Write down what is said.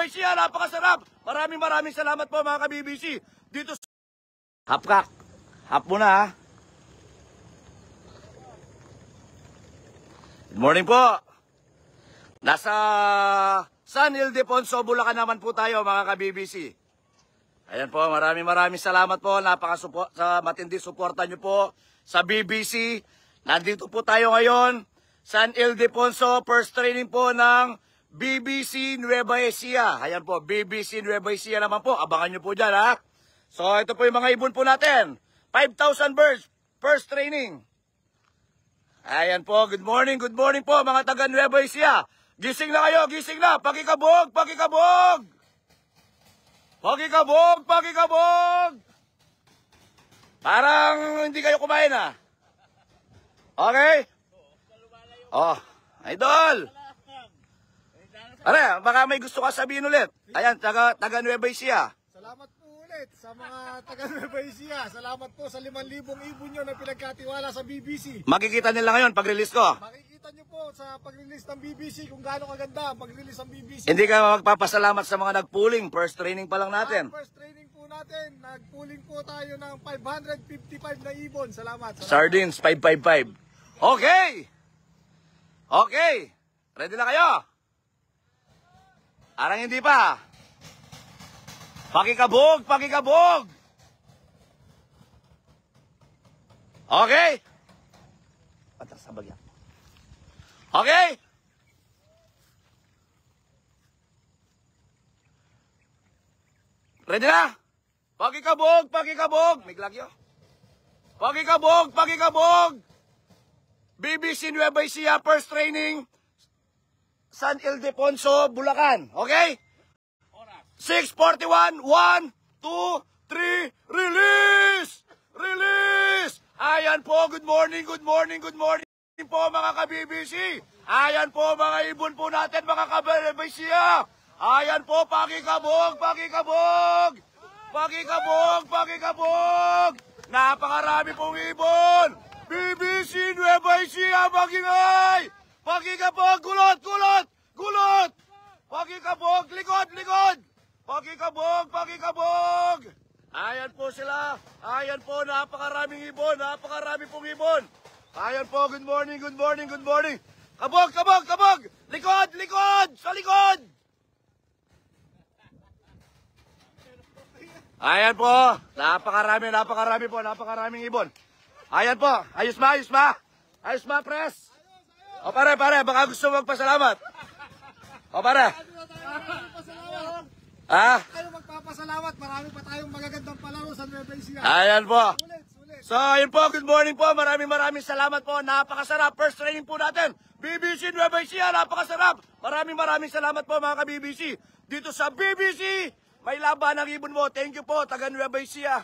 Nueva Ecija, napakasarap. Maraming salamat po mga ka-BBC. Dito sa... Hapkak. Hap muna ha. Good morning po. Nasa San Ildefonso, Bulacan naman po tayo mga ka-BBC. Ayan po, maraming salamat po. Sa matindi suporta nyo po sa BBC. Nandito po tayo ngayon. San Ildefonso, first training po ng BBC Nueva Ecija. Ayan po, BBC Nueva Ecija naman po. Abangan nyo po dyan ha. So ito po yung mga ibon po natin. 5,000 birds, first training. Ayan po, good morning po mga taga Nueva Ecija. Gising na kayo, gising na. Pakikabog, pakikabog. Pakikabog, pakikabog. Parang hindi kayo kumain ha. Okay? Oh, idol. Are, baka may gusto ka sabihin ulit. Ayan, taga Nueva Ecija. Salamat po ulit sa mga taga Nueva Ecija. Salamat po sa 5,000 ibon nyo na pinagkatiwala sa BBC. Makikita nila ngayon pag-release ko. Makikita nyo po sa pag-release ng BBC kung gaano kaganda ang pag-release ng BBC. Hindi ka magpapasalamat sa mga nag-pooling. First training pa lang natin. First training po natin. Nag-pooling po tayo ng 555 na ibon. Salamat. Sardines, 555. Okay! Okay! Ready na kayo? Arang hindi pa. Pakikabog, pakikabog. Okay? Patras sa bagya. Okay? Ready na? Pakikabog, pakikabog. May glagyo. Pakikabog, pakikabog. BBC Nueva Ecija, first training. San Ildefonso, Bulacan. Okay? 6:41, 1, 2, 3, release! Release! Ayan po, good morning po mga ka-BBC. Ayan po mga ibon po natin, mga ka-BBC. Ayan po, pakikabog, pakikabog! Pakikabog, pakikabog! Napakarami pong ibon! BBC Nueva Ecija, magingay! Pakikabog, gulot, gulot, gulot! Pakikabog, likod, likod! Pakikabog, pakikabog! Ayan po sila. Ayan po, napakaraming ibon. Napakarami pong ibon. Ayan po, good morning, good morning, good morning. Kabog, kabog, kabog! Likod, likod! Sa likod! Ayan po. Napakarami po. Napakaraming ibon. Ayan po. Ayos ba, ayos ba? Ayos ba, press? O pare, baka gusto magpasalamat. O pare. Ah? Tayo magpapasalamat. Marami pa tayong magagandang palaro sa Nueva Ecija. Ayan po. Sulit, sulit. So, ayun po, good morning po. Maraming salamat po. Napakasarap. First training po natin. BBC Nueva Ecija, napakasarap. Maraming salamat po mga ka-BBC. Dito sa BBC, may laban ng ibon mo. Thank you po, taga Nueva Ecija.